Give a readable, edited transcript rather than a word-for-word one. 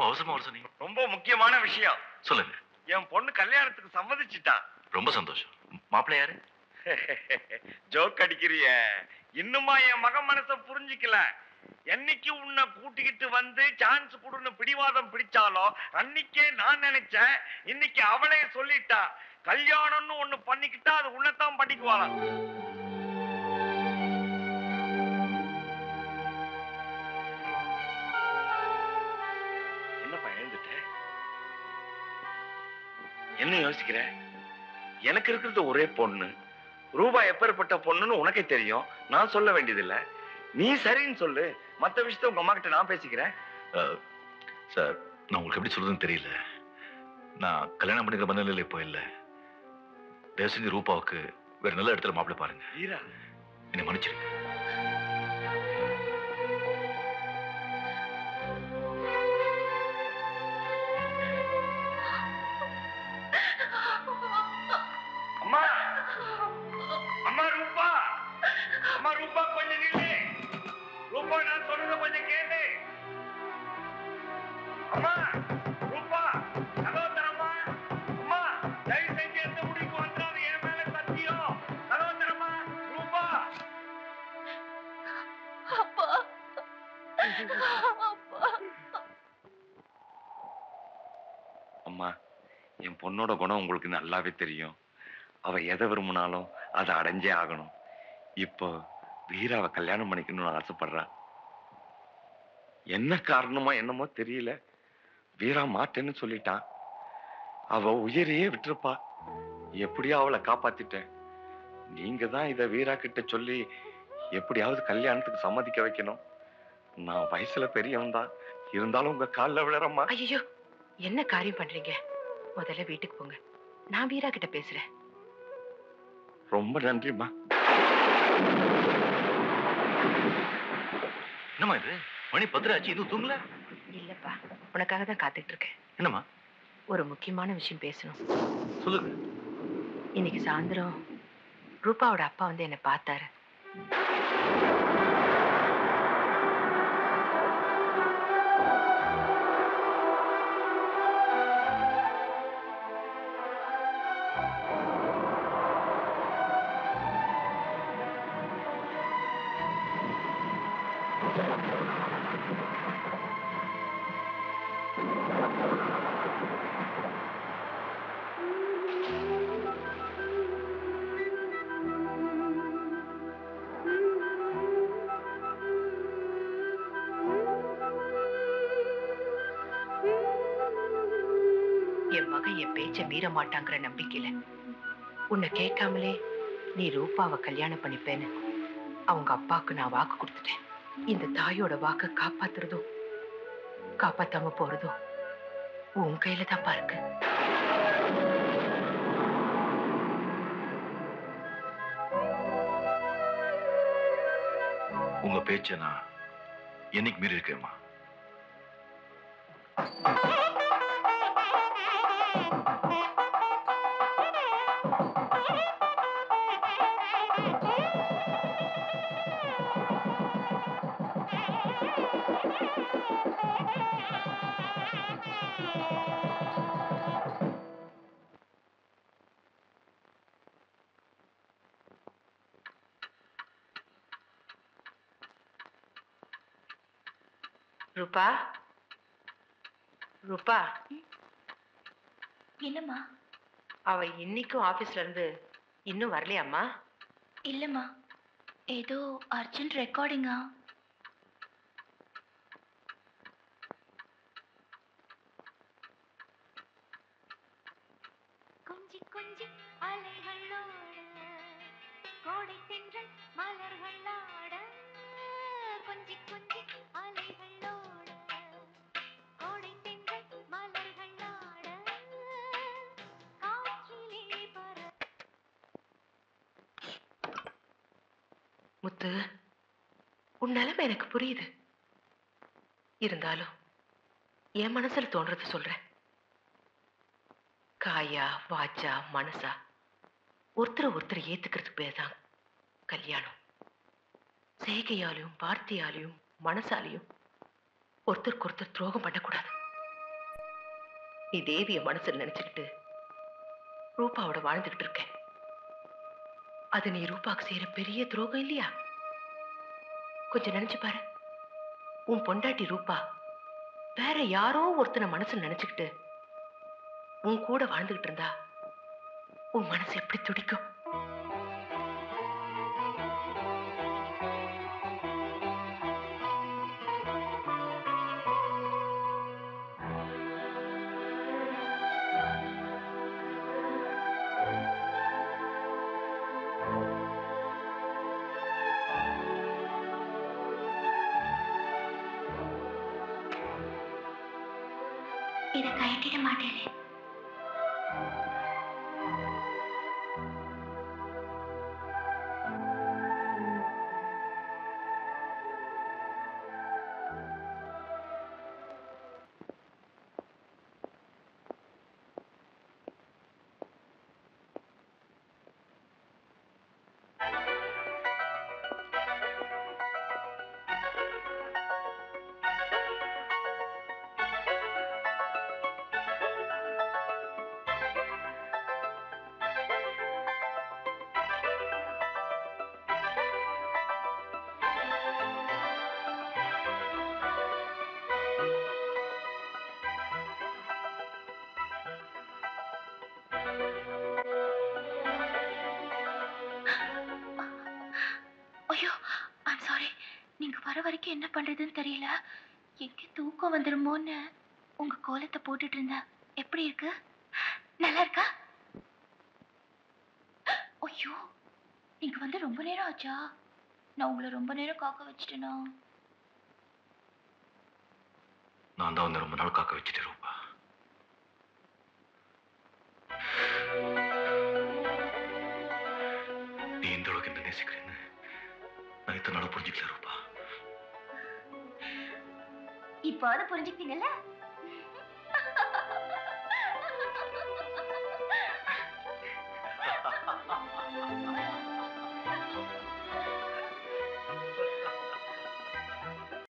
அவசரமா வர சொன்னீங்க? ரொம்ப முக்கியமான விஷயம். சொல்லுங்க. என் பொண்ணு கல்யாணத்துக்கு சம்மதிச்சிட்டா. ரொம்ப சந்தோஷம். மாப்பிள்ளை யாரு? ஜோக் அடிக்கிறிய. இன்னுமா என் மகன் மனச புரிஞ்சிக்கல. என்னைக்கு உன்னை கூட்டிக்கிட்டு வந்து சான்ஸ் கொடுன்னு பிடிவாதம் பிடிச்சாலோ அன்னைக்கே நான் நினைச்சேன். இன்னைக்கு அவளே சொல்லிட்டா. கல்யாணம்னு ஒண்ணு பண்ணிக்கிட்டா அது உள்ளதான் பண்ணிக்குவாளாம். என்னப்பா எழுந்துட்ட? என்ன யோசிக்கிற? எனக்கு இருக்கிறது ஒரே பொண்ணு. ரூபா எப்பேற்பட்ட பொண்ணுன்னு உனக்கே தெரியும். நான் சொல்ல வேண்டியதில்ல. நீ சரின்னு சொல்லு. மத்த விஷயத்த உங்க அம்மா கிட்ட நான் பேசிக்கிறேன். சார், நான் உங்களுக்கு எப்படி சொல்றதுன்னு தெரியல. நான் கல்யாணம் பண்ணிக்கிற மனநிலையில இப்போ இல்லை. தயவு செஞ்சு ரூபாவுக்கு வேற நல்ல இடத்துல மாப்பிள்ளை பாருங்க. வீரா, என்னை மன்னிச்சிருங்க. அம்மா, அம்மா ரூபா, அம்மா ரூபா கொஞ்சம் நில்லு. ரூபா, நான் சொல்றத கொஞ்சம் கேளு. அம்மா ரூபா, கதவை தரம்மா. அம்மா, தயவு செஞ்சு எந்த முடிவுக்கு வந்துடாது. என் மேல சத்தியம். கதவை தரம்மா. ரூபா. அப்பா, அப்பா. அம்மா, என் பொண்ணோட குணம் உங்களுக்கு நல்லாவே தெரியும். அவ எதை விரும்பினாலும் அதை அடைஞ்சே ஆகணும். இப்போ வீராவை கல்யாணம் பண்ணிக்கணும்னு ஆசைப்படுறா. என்ன காரணமோ என்னமோ தெரியல, வீரா மாட்டேன்னு சொல்லிட்டான். அவ உயிரையே விட்டுருப்பா. எப்படியோ அவளை காப்பாத்திட்டேன். நீங்க தான் இத வீரா கிட்ட சொல்லி எப்படியாவது கல்யாணத்துக்கு சம்மதிக்க வைக்கணும். நான் வயசுல பெரியவன் தான், இருந்தாலும் உங்க கால்ல விழறம்மா. ஐயோ, என்ன காரியம் பண்றீங்க? முதல்ல வீட்டுக்கு போங்க. நான் வீரா கிட்ட பேசுறேன். ரொம்ப நன்றிம்மா. என்னம்மா இது? மணி 10 ஆச்சு, இன்னும் தூங்கல? இல்லப்பா, உனக்காக தான் காத்துட்டு இருக்கேன். என்னம்மா? ஒரு முக்கியமான விஷயம் பேசணும். சொல்லுங்க. இன்னைக்கு சாயந்தரம் ரூபாவோட அப்பா வந்து என்னை பார்த்தாரு. என் மகன் என் பேச்ச மீற மாட்டாங்கிற நம்பிக்கையில உன்னை கேட்காமலே நீ ரூபாவை கல்யாணம் பண்ணிப்பேன்னு அவங்க அப்பாவுக்கு நான் வாக்கு கொடுத்துட்டேன். இந்த தாயோட வாக்க காப்பாத்துறதும் காப்பாத்தாம போறதும் உன் கையில தான் பாருக்கு. உங்க பேச்ச நான் என்னைக்கு மீறி இருக்கேம்மா? ரூபா, ரூபா. இல்லம்மா. அவ இன்னைக்கும் ஆபீஸ்ல இருந்து இன்னும் வரலையாம்மா? இல்லம்மா, ஏதோ அர்ஜென்ட் ரெக்கார்டிங்கா. கொஞ்சி கொஞ்சி அலைகளோட கோடை தென்றல் மலர்களாட, கொஞ்சி கொஞ்சி அலைகளோட கோடை தென்றல் மலர்களாட, காற்றிலே பற. முத்து, உன் நிலைமை எனக்கு புரியுது. இருந்தாலும் என் மனசுல தோன்றது சொல்றேன். காயா வாச்சா மனசா ஒருத்தர் ஒருத்தர் ஏத்துக்கிறதுக்கு பேர் தான் கல்யாணம். செய்கையாலையும் வார்த்தையாலையும் மனசாலையும் ஒருத்தருக்கு ஒருத்தர் துரோகம் பண்ணக்கூடாது. நீ தேவிய மனசுல நினைச்சுக்கிட்டு ரூபாவோட வாழ்ந்துகிட்டு இருக்க. அது நீ ரூபாக்கு செய்யற பெரிய துரோகம் இல்லையா? கொஞ்சம் நினைச்சு பாரு. உன் பொண்டாட்டி ரூபா வேற யாரோ ஒருத்தனை மனசுல நினைச்சுக்கிட்டு உன் கூட வாழ்ந்துகிட்டு இருந்தா உன் மனசு எப்படி துடிக்கும்? இதை கழட்டிட மாட்டேனே. ஐயோ, ஐம் சாரி. நீங்க வர வரைக்கும் என்ன பண்றதுன்னு தெரியல. எங்க தூக்கம் வந்துருமோன்னு உங்க கோலத்தை போட்டுட்டு இருந்தேன். எப்படி இருக்கு? நல்லா இருக்கா? ஐயோ, நீங்க வந்து ரொம்ப நேரம் ஆச்சா? நான் உங்களை ரொம்ப நேரம் காக்க வச்சுட்டேனா? நான் தான் வந்து ரொம்ப நாள் காக்க வச்சுட்டேன் ரூபா. நீ இந்த அளவுக்கு என்ன நேசிக்கிறேன்னு நான் இத்தனை நாள் புரிஞ்சுக்கல ரூபா. இப்போ அதை புரிஞ்சுக்கிட்டீங்கல்ல?